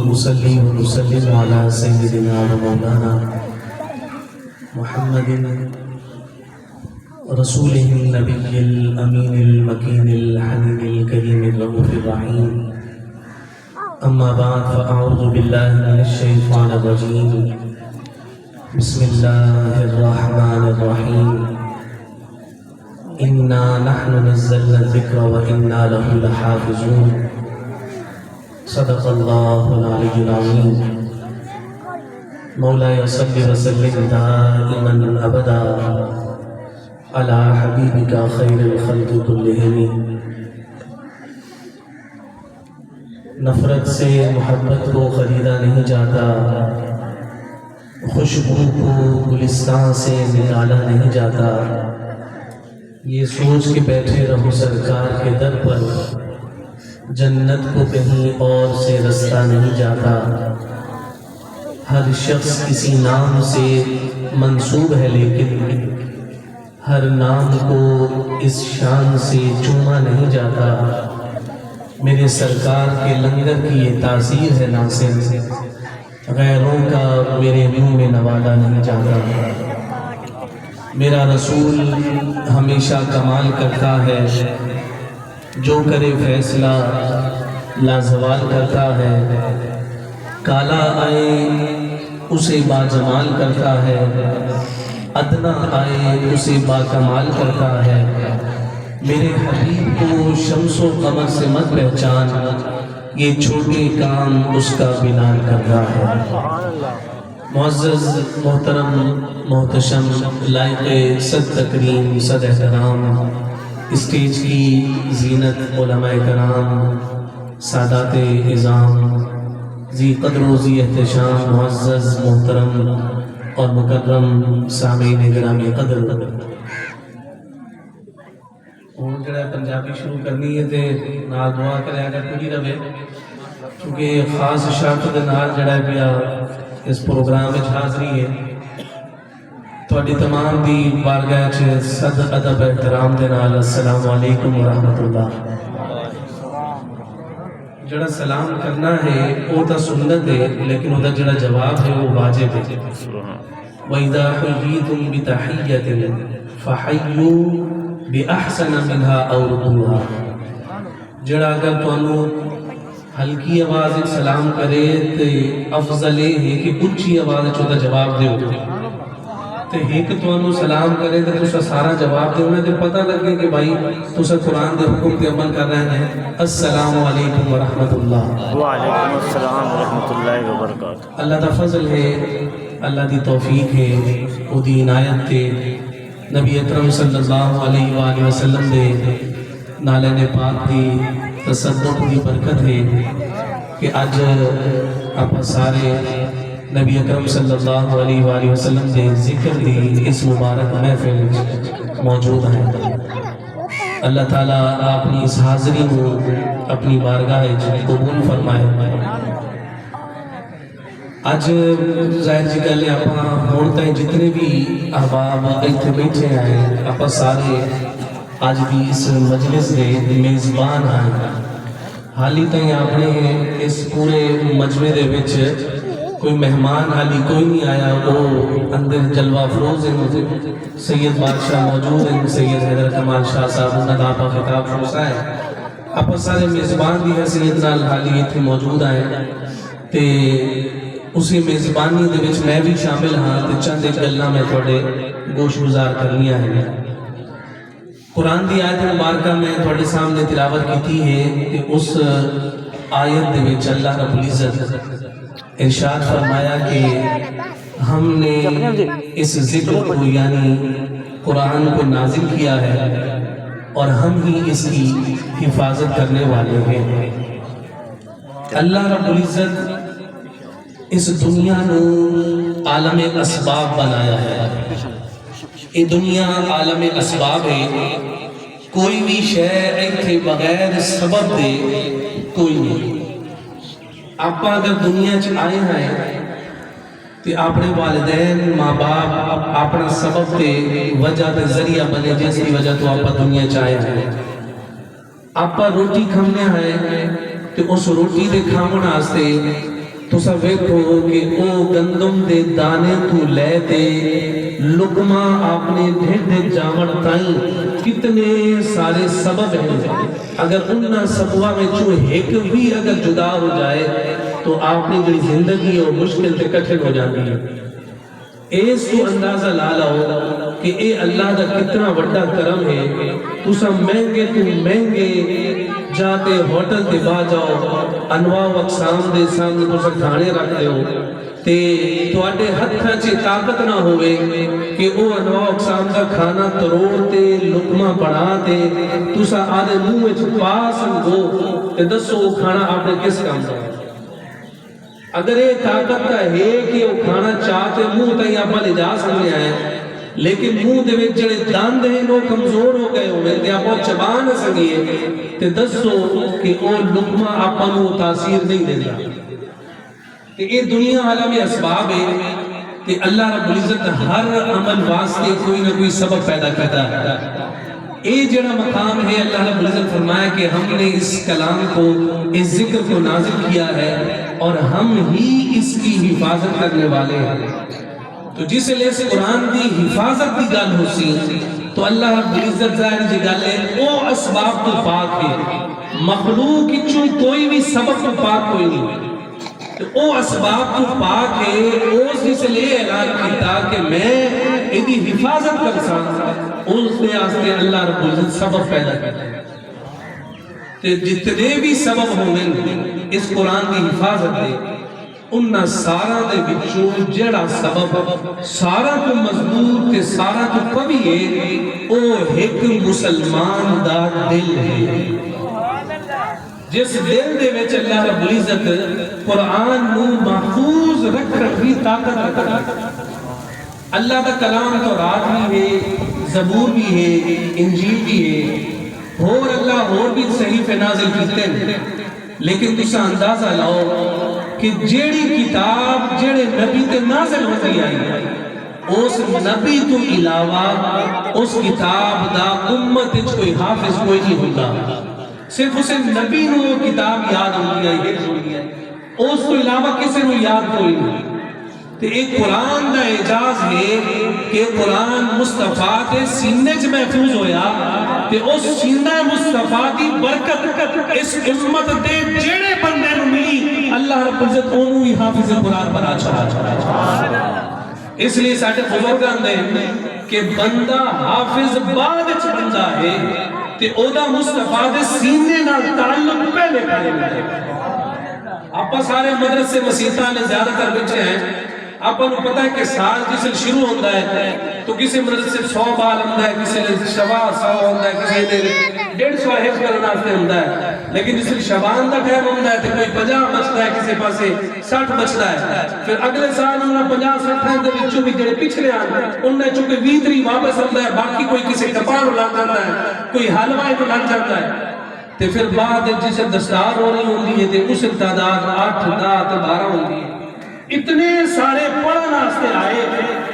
نصلي ونسلم على سيدنا ومولانا محمد رسوله النبي الأمين المكين الحنين الكريم الرؤوف الرحيم. أما بعد فأعوذ بالله من الشيطان الرجيم. بسم الله الرحمن الرحيم. إنا نحن نزلنا الذكر وإنا له لحافظون. صدق الله العلي العظيم. مولاي صل وسلم دائما أبدا على حبيبك خير الخلق كلهم. نفرت سے محبت کو خریدا نہیں جاتا، خوشبو کو گلستان سے نکالا نہیں جاتا. یہ سوچ کے بیٹھے رہو سرکار کے در پر، جنت کو کہیں اور سے رستہ نہیں جاتا. ہر شخص کسی نام سے منسوب ہے، لیکن ہر نام کو اس شان سے چوما نہیں جاتا. میرے سرکار کے لنگر کی یہ تاثیر ہے ناصر، غیروں کا میرے منہ میں نوالا نہیں جاتا. میرا رسول ہمیشہ کمال کرتا ہے، جو کرے فیصلہ لازوال کرتا ہے. کالا آئے اسے باجمال کرتا ہے، ادنا آئے اسے باکمال کرتا ہے. میرے حبیب کو شمس و قمر سے مت پہچان، یہ چھوٹے کام اس کا بلال کرتا ہے. معزز محترم محتشم لائق صد تکریم صد احترام اسٹیج کی زینت علماء کرام سادات اعظام ذی قدر و ذی احتشام معزز محترم اور مکرم سامعین گرامی قدر. اور جڑا پنجابی شروع کرنی ہے تے نال دعا کرے اگر پوری رہے، کیونکہ خاص شرط دے نال جڑا پیا اس پروگرام وچ حاضری ہے. تواڈی تمام دی بارگاہ وچ صد ادب احترام دے نال السلام علیکم ورحمۃ اللہ. جڑا سلام کرنا ہے وہ تو سنت ہے، لیکن وہ جڑا جواب ہے وہ واجب ہے. وَإِذَا حُيِّيتُم بِتَحِيَّةٍ فَحَيُّوا بِأَحْسَنَ مِنْهَا أَوْ رُدُّوهَا. جڑا اگر تانوں ہلکی آواز سلام کرے تو افضل ہے کہ اونچی آواز چودا جواب دیو. تے ایک تانوں سلام کرے تو تسا سارا جواب دیو نا، تے پتہ لگے کہ بھائی تسا قرآن دے حکم تے عمل کر رہے ہیں. السلام علیکم ورحمۃ اللہ. وعلیکم السلام ورحمۃ اللہ وبرکاتہ. اللہ دا فضل ہے، اللہ دی توفیق ہے، او دی عنایت تے نبی اکرم صلی اللہ علیہ وآلہ وسلم دے نالین پاک دی تصدق دی برکت ہے کہ آج آپ سارے نبی اکرم صلی اللہ علیہ وآلہ وسلم دے ذکر دی اس مبارک محفل موجود ہیں. اللہ تعالیٰ اپنی اس حاضری کو اپنی بارگاہ قبول فرمائے. آج ظاہر جی گل آپ ہون تائیں جتنے بھی احباب ایتھے بیٹھے ہیں، آپ سارے آج بھی اس مجلس دے میزبان ہیں. حالی تائیں آپ نے اس پورے مجمع دے وچ کوئی مہمان حالی کوئی نہیں آیا. وہ اندر جلوہ افروز ہیں، سید بادشاہ موجود ہیں، سید حیدر کمال شاہ صاحب انہاں دا آپ خطاب فرسا ہے. آپ سارے میزبان دی حیثیت نال حالی ایتھے موجود ہیں تے اسی میزبانی دے وچ میں بھی شامل ہاں تے چند ایک گلاں میں تھوڑے گوش گزار کرنیاں ہیں. قرآن دی آیت مبارکہ میں تھوڑے سامنے تلاوت کی ہے کہ اس آیت دے وچ اللہ رب العزت ارشاد فرمایا کہ ہم نے اس ذکر کو یعنی قرآن کو نازل کیا ہے اور ہم ہی اس کی حفاظت کرنے والے ہیں. اللہ رب العزت اس دنیا نو عالم اسباب بنایا ہے. یہ دنیا عالم اسباب ہے. کوئی بھی شے ایتھے بغیر سبب دے کوئی نہیں. آپ اگر دنیا چ آئے ہیں تے اپنے والدین ماں باپ اپنا سبب تے وجہ تے ذریعہ بنے جس کی وجہ تو آپ دنیا چاہے ہیں آپ روٹی کھانے ہیں تے اس روٹی دے کھامن آستے تو سب ویکھو کہ او گندم دے دانے تو لے دے لقمہ آپ نے ڈھڈ جاون تائیں کتنے سارے سبب ہیں اگر انہا سببہ میں چو ایک بھی اگر جدا ہو جائے تو آپ نے جو زندگی اور مشکل تے کٹھن ہو جاتی ہے ایس تو اندازہ لالا ہو کہ اے اللہ دا کتنا بڑا کرم ہے تو سب مہنگے جاتے ہوٹل تے با جاؤ انواع و اقسام دے سامنے تو سب کھانے رکھتے ہو تے تو آٹے ہتھا چے طاقت نہ ہوئے کہ او انواع و اقسام کا کھانا تروڑتے لقمہ بڑھاتے تو سا آدھے منہ میں چھپاس ہو تے دسو کھانا آپ نے کس کام دا اگر یہ طاقت کا ہے کہ وہ کھانا چاہتے منہ تائی آپ لے جا سکتے ہیں لیکن منہ دے وچ جڑے دان دے نو کمزور ہو گئے ہوئے تے آپ چبان سکیے تے دسو کہ وہ لقمہ آپ نو تاثیر نہیں دیتا کہ یہ دنیا عالم اسباب ہے کہ اللہ رب العزت ہر عمل واسطے کوئی نہ کوئی سبب پیدا کرتا ہے یہ جڑا مقام ہے اللہ رب العزت فرمایا کہ ہم نے اس کلام کو اس ذکر کو نازل کیا ہے اور ہم ہی اس کی حفاظت کرنے والے ہیں تو جس لئے اس قرآن دی حفاظت دی گل ہو سی تو اللہ رب العزت ظاہر جی گل ہے او اسباب تو پاک ہے مخلوق کی چون کوئی بھی سبب تو پاک کوئی نہیں او اسباب تو پاک ہے اس جس لئے اعلان کیتا کہ میں ایدی حفاظت کر سکتا اس نے آستے اللہ رب العزت سبب پیدا کرتا ہے تے جتنے بھی سبب ہوئے اس قرآن کی حفاظت دے انہا سارا دے بچوں جڑا سبب سارا کو مضبوط تے سارا کو قوی ہے او ایک مسلمان دا دل ہے جس دل دے وچ اللہ رب العزت قرآن نو محفوظ رکھی طاقت رکھا اللہ کا کلام تو رات بھی ہے زبور بھی ہے انجیل بھی ہے اور اللہ اور بھی صحیف نازل کیتے ہیں لیکن تسا اندازہ لاؤ کہ جیڑی کتاب جیڑے نبی تے نازل ہوتی آئی اس نبی تو علاوہ اس کتاب دا امت کوئی حافظ کوئی نہیں ہوتا صرف اسے نبی نو کتاب یاد ہوتی ہے اس تو علاوہ کسی نو یاد کوئی نہیں تو ایک قرآن دا اعجاز ہے کہ قرآن مصطفیٰ کے سینے چ محفوظ ہویا کہ اس سینہ مصطفیٰ کی برکت اس امت دے جیڑے بندے نو ملی اللہ رب العزت انہوں ہی حافظ قرآن بنا چھوڑا اس لیے ساٹھے بزرگان دے کہ بندہ حافظ بعد چ بندہ ہے تے اودا مصطفیٰ دے سینے نال تعلق پہلے پہلے آپ سارے مدرسے مسیحتہ نے زیادہ تر بچے ہیں آپ کو پتا ہے کہ سال جسے شروع ہوتا ہے تو کسی مدرسے 100 بال ہوتا ہے کسی نے 100 ہوتا ہے کسی نے 150 حفظ کرنا ہوتا ہے لیکن جسے شبان کا ٹائم ہوتا ہے تو کوئی 50 بچتا ہے کسی پاسے 60 بچتا ہے پھر اگلے سال انہوں 50-60 ہیں دے وچوں بھی جڑے پچھلے آنے انہیں چونکہ 20 واپس ہوتا ہے باقی کوئی کسی کپاڑ لگ جاتا ہے کوئی حلوائے کو لگ جاتا ہے تو پھر بعد جسے دستار ہو رہی ہوتی ہے تو اس تعداد 8 10 12 ہوتی ہے اتنے سارے پڑھنا سے آئے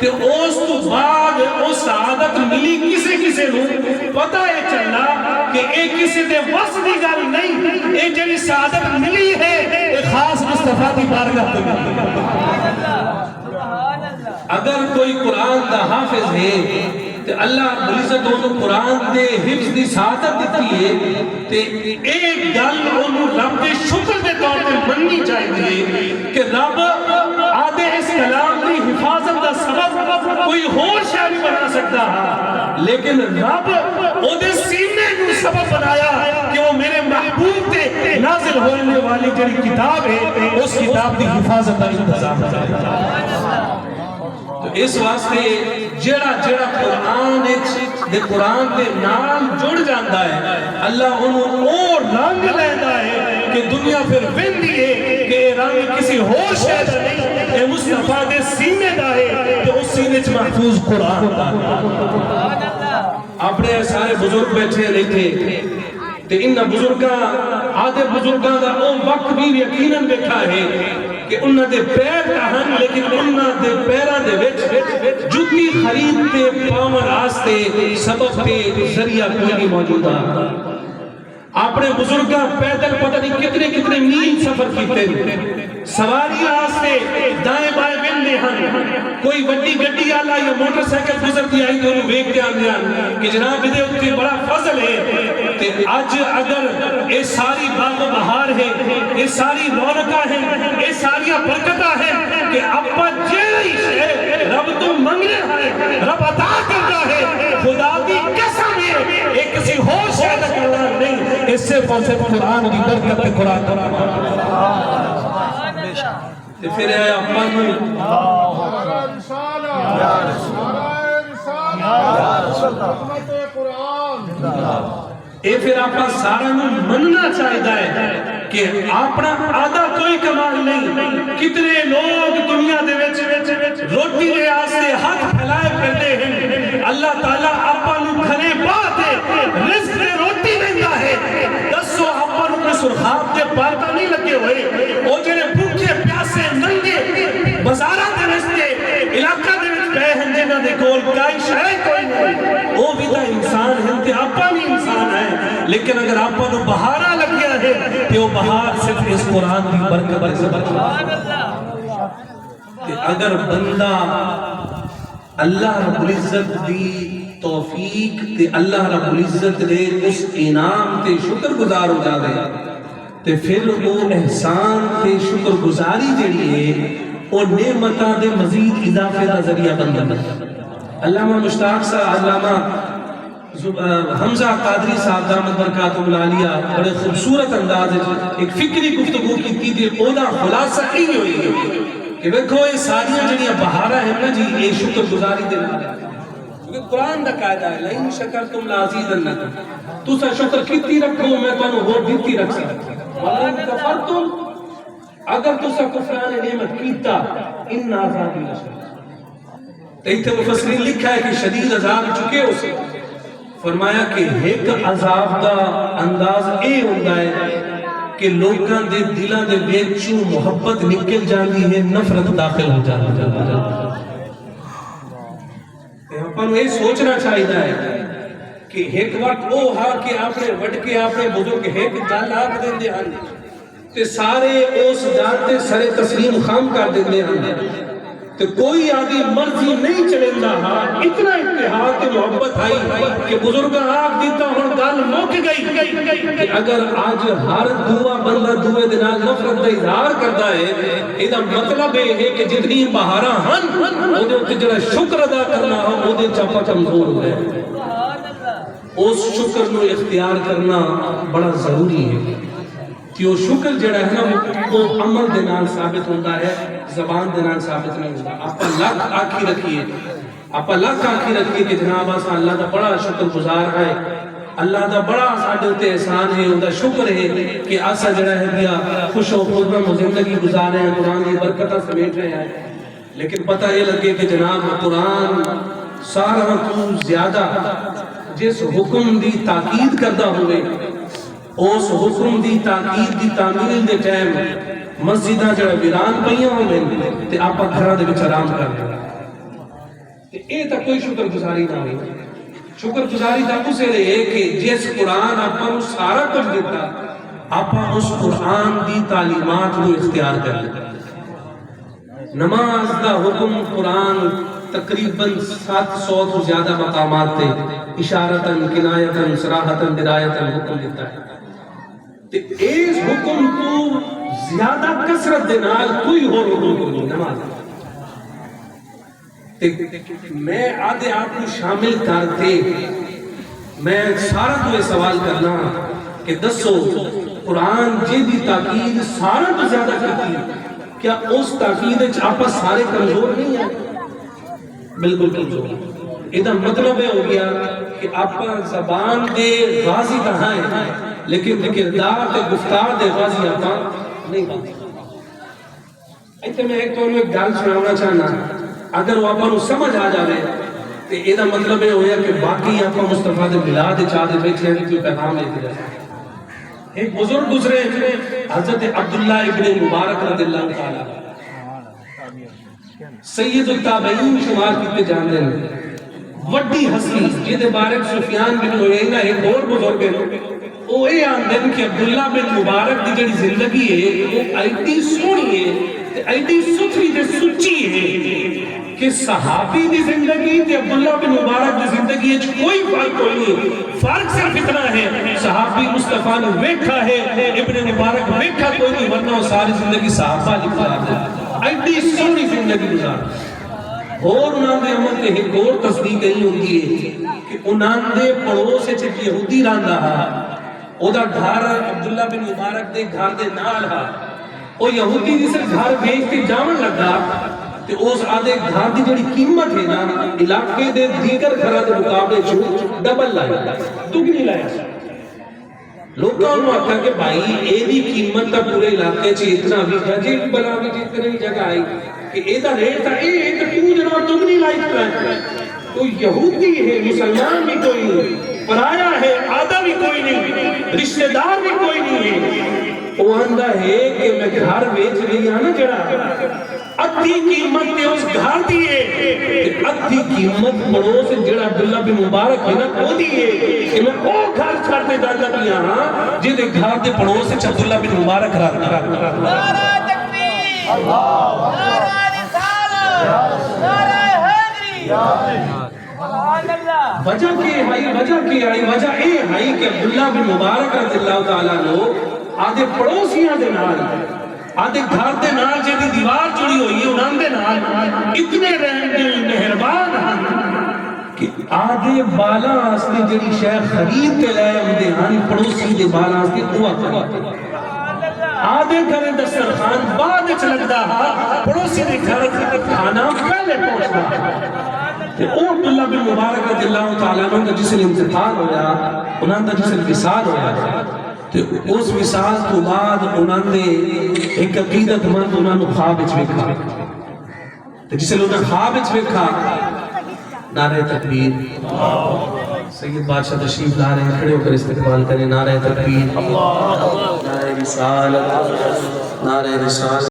تے اس تو بعد وہ سعادت ملی کسے نو پتہ ہے چلا کہ ایک کسی دے وس دی گل نہیں ایک جڑی سعادت ملی ہے ایک خاص مصطفیٰ کی بارگاہ میں اگر کوئی قرآن دا حافظ ہے تے اللہ رب العزت انہوں قرآن دے حفظ دی سعادت دیتی ہے تے ایک گل انہوں رب دے شکر دے طور پہ مننی چاہیے کہ رب آدھے اس کلام دی حفاظت دا سبب کوئی اور شے نہیں بنا سکتا لیکن رب او دے سینے کو سبب بنایا کہ وہ میرے محبوب تے نازل ہونے والی جڑی کتاب ہے اس کتاب دی حفاظت دا انتظام ہے تو اس واسطے جڑا قرآن دے نام جڑ جاندہ ہے اللہ انہوں اور رنگ لیندہ ہے کہ دنیا پھر وندی ہے کہ رنگ کسی اور شہد نہیں اے مصطفیٰ دے سینے دا ہے تو اس سینے چ محفوظ قرآن دا اپنے سارے بزرگ بیٹھے رہتے کہ ان بزرگاں آدھے بزرگاں دا او وقت بھی یقیناً بیٹھا ہے کہ انہاں دے پیر تہن لیکن انہاں دے پیراں دے وچ جُتی خرید تے پاون آستے سبب تے ذریعہ کوئی نہیں موجود ہے. اپنے بزرگاں پیدل پتہ نہیں کتنے کتنے میل سفر کیتے سواری آستے دائیں بائیں ملنے ہیں. کوئی وڈی گڈی آلا یا موٹر سائیکل گزر دی آئی تو انہوں ویک دیان دیان کہ جناب دے اتنے بڑا فضل ہے کہ آج اگر اے ساری باغ و بہار ہے اے ساری رونقہ ہے اے ساری برکتہ ہے کہ اپا جیڑی ہے رب تو منگنے ہیں رب عطا کرتا ہے. خدا دی قسم ہے ایک کسی ہوش ہے کرنا نہیں اس سے فوسے قرآن کی برکت قرآن پھر ہے اپا اے پھر آپ سارا مننا چاہتا ہے کہ اپنا آدھا کوئی کمال نہیں. کتنے لوگ دنیا دے وچ روٹی دے آستے ہاتھ پھیلائے پھرتے ہیں. اللہ تعالیٰ اپا نو کھنے بات ہے رزق دے روٹی دیتا ہے. دسو اپا نو کے سرخاب کے پالتا نہیں لگے ہوئے او جنہیں بھوکے پیاسے ننگے بازارہ دے رستے علاقہ دے وچ پہ ہیں جنہ دے کول کائی شہر کوئی نہیں وہ بھی تا انسان ہے تے اپا بھی انسان ہے. لیکن اگر اپا نو بہارا لگ گیا ہے تے وہ بہار صرف اس قرآن کی برکت سے کہ اگر بندہ اللہ رب العزت دی توفیق تے اللہ رب العزت دے اس انعام تے شکر گزار ہو جاوے تے پھر وہ احسان تے شکر گزاری جڑی ہے وہ نعمتاں دے مزید اضافے دا ذریعہ بن جاتا. علامہ مشتاق صاحب علامہ حمزہ قادری صاحب دامت برکاتہ العالیہ بڑے خوبصورت انداز ایک فکری گفتگو کی تھی اودا خلاصہ ہی ہوئی ہے کہ دیکھو یہ ساریاں جنیاں بہارا ہے نا جی یہ شکر گزاری دے رہا ہے کیونکہ قرآن دا قاعدہ ہے لئن شکرتم لازیدنکم تو سا شکر کتی رکھو میں تو انہوں اور دیتی رکھ سکتا وَلَن کفرتم اگر تو سا کفران نعمت کیتا ان عذاب لشدید. تیتے مفسرین لکھا ہے کہ شدید عذاب چکے اسے فرمایا کہ ایک عذاب دا انداز اے ہوتا ہے کہ لوگاں دے دلوں دے وچوں محبت نکل جاندی ہے نفرت داخل ہو جاندی ہے. ہم یہ سوچنا چاہیے ہے کہ ایک وقت وہ ہاں کہ آپ نے وڈ کے آپ نے بزرگ ایک گل آپ دیں دے ہن تے سارے اس جانتے سارے تسلیم خام کر دیں دے ہن تو کوئی آدھی مرضی نہیں چلیں دا اتنا اتحاد کے محبت آئی کہ بزرگاں آگ دیتا ہوں گل موک گئی کہ اگر آج ہر دعا بندہ دعوے دنال نفرت دا اظہار کرتا ہے ایدہ مطلب ہے کہ جتنی بہارا ہن وہ دے تجرہ شکر ادا کرنا ہو وہ دے چاپا کمزور ہوئے اس شکر نو اختیار کرنا بڑا ضروری ہے کہ وہ شکر جڑا ہے نا وہ عمل دنال ثابت ہوتا ہے زبان دنال ثابت نہیں ہوتا. آپ لکھ آنکھی رکھیے آپ لکھ آنکھی رکھیے کہ جناب آسا اللہ دا بڑا شکر گزار ہے اللہ دا بڑا ساڑھے ہوتے احسان ہے اندہ شکر ہے کہ آسا جڑا ہے بیا خوش و خودم زندگی گزار رہے ہیں قرآن کی برکتہ سمیٹ رہے ہیں. لیکن پتہ یہ لگے کہ جناب قرآن سارا تو زیادہ جس حکم دی تاکید کردہ ہوئے اس حکم دی تاکید دی تعمیل دے ٹائم مسجدہ جڑا ویران پہیاں ہوئے تے آپا گھرہ دے بچ آرام کر دے اے تا کوئی شکر گزاری نہ ہوئی. شکر گزاری تا اسے رہے کہ جس قرآن آپا نو سارا کچھ دیتا آپا اس قرآن دی تعلیمات کو اختیار کر لے. نماز دا حکم قرآن تقریباً 700 تو زیادہ مقامات تے اشارتاً کنایتاً صراحتاً درایتاً حکم دیتا ہے. اس حکم کو زیادہ کثرت دینال کوئی اور حکم کو نہیں نماز. میں آدھے آپ کو شامل کرتے میں سارا تو یہ سوال کرنا کہ دسو قرآن جی دی تاکید سارا تو زیادہ کرتی کیا اس تاکید آپ سارے کمزور نہیں ہیں؟ بالکل کمزور. ادھا مطلب ہے ہو گیا کہ آپ زبان دے غازی کہاں ہیں لیکن کردار دے گفتار دے غازی آپ نہیں باتی. ایتے میں ایک تو انہوں ایک گل سنانا چاہنا اگر وہ آپ سمجھ آ جائے تو ادھا مطلب ہے ہویا کہ باقی آپ مصطفیٰ دے ملا دے چاہ دے بیٹھے ہیں کوئی پیغام لیتے رہے. ایک بزرگ گزرے حضرت عبداللہ ابن مبارک رضی اللہ تعالیٰ سید التابعین شمار کیتے جاندے ہیں، وڈی ہستی جہدے بارک سفیان بن عیینہ ایک اور بزرگ ہے، وہ یہ آندے ہیں کہ عبداللہ بن مبارک دی جڑی زندگی ہے وہ ایڈی سونی ہے، ایڈی ستھری تے سچی ہے کہ صحابی دی زندگی تے عبداللہ بن مبارک دی زندگی ہے کوئی فرق کوئی نہیں، فرق صرف اتنا ہے صحابی مصطفیٰ نے ویکھا ہے، ابن مبارک ویکھا کوئی نہیں، ورنہ وہ ساری زندگی صحابہ لکھا ہے، ایڈی سونی زندگی گزار۔ اور انہاں دے عمل تے ایک اور تصدیق نہیں ہوتی ہے کہ انہاں دے پڑوس وچ ایک یہودی رہندا ہا، او دا گھر عبداللہ بن مبارک دے گھر دے نال ہا، او یہودی جس گھر بیچ کے جاون لگا تے اس آدھے گھر دی جڑی قیمت ہے نا علاقے دے دیگر گھراں دے مقابلے چ ڈبل لائی، دگنی لائی۔ لوگوں نے آکھا کہ بھائی اے دی قیمت تا پورے علاقے چ اتنا بھی گجے بلا بھی جتنی جگہ آئی کہ اے دا ریٹ تا اے تے تو جناب دگنی لائی ہے، تو یہودی ہے، مسلمان بھی کوئی نہیں، پرایا ہے، آدھا بھی کوئی نہیں، رشتہ دار بھی کوئی نہیں ہے، وہ آندہ ہے کہ میں گھر بیچ رہی ہاں نا جڑا ادھی قیمت تے اس گھر دیئے، ادھی قیمت پڑوس جڑا عبداللہ بن مبارک ہے نا وہ دیئے کہ میں او گھر چھڑتے جاتا دیا ہاں جہدے گھر دے پڑوس عبداللہ بن مبارک رہتا۔ نعرہ تکبیر، نعرہ رسالت، نعرہ حیدری، سبحان اللہ۔ وجہ کی آئی ہے کہ عبداللہ بن مبارک رضی اللہ تعالیٰ لو آدھے پڑوسیاں دے نال، آدھے گھر دے نال جیدی دیوار جڑی ہوئی ہے انہاں دے نال اتنے رحم دل مہربان ہیں کہ آدھے بالا آستے جڑی شیخ خرید کے لائے ہوندے ہیں پڑوسی دے بالا آستے دعا کرتے، آدھے گھر دسترخوان بعد اچھ لگتا ہے، پڑوسی دے گھر کھانا پہلے پہنچتا ہے۔ او عبداللہ بن مبارک رضی اللہ تعالیٰ عنہ کا جس نے انتقال ہویا، انہاں کا جس نے وصال ہویا، تو اس وصال تو بعد انہوں نے ایک عقیدت مند انہوں نے خواب وچ ویکھا، تو جس نے انہوں خواب وچ ویکھا، نعرہ تکبیر، سید بادشاہ تشریف لا رہے ہیں، کھڑے ہو کر استقبال کریں، نعرہ تکبیر، نعرہ رسالت، نعرہ رسالت۔